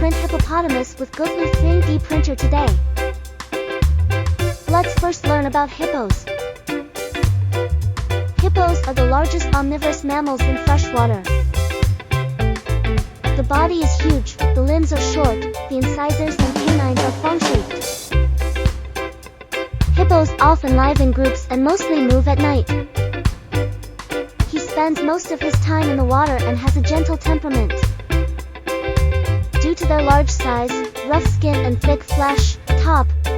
print hippopotamus with Goofoo 3D printer today. Let's first learn about hippos. Hippos are the largest omnivorous mammals in freshwater. The body is huge, the limbs are short, the incisors and canines are fawn-shaped. Hippos often live in groups and mostly move at night. He spends most of his time in the water and has a gentle temperament. Due to their large size, rough skin and thick flesh,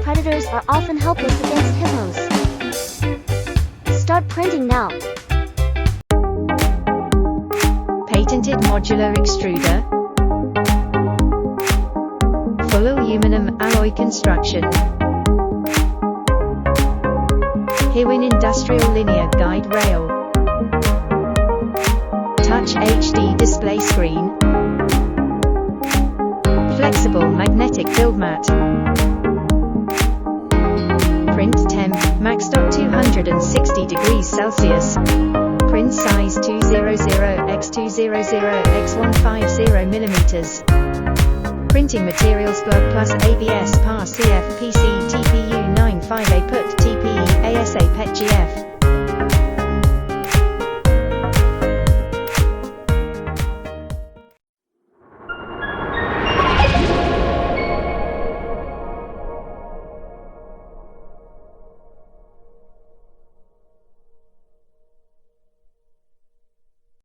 predators are often helpless against hippos. Start printing now. Patented modular extruder. Full aluminum alloy construction. Hewin industrial linear guide rail. Touch HD display screen. Flexible magnetic build mat. Print temp, max. 260 degrees Celsius. Print size 200x200x150 millimeters. Printing materials Glove Plus ABS PAR CF PC TPU 95A PUT TPE ASA PET GF.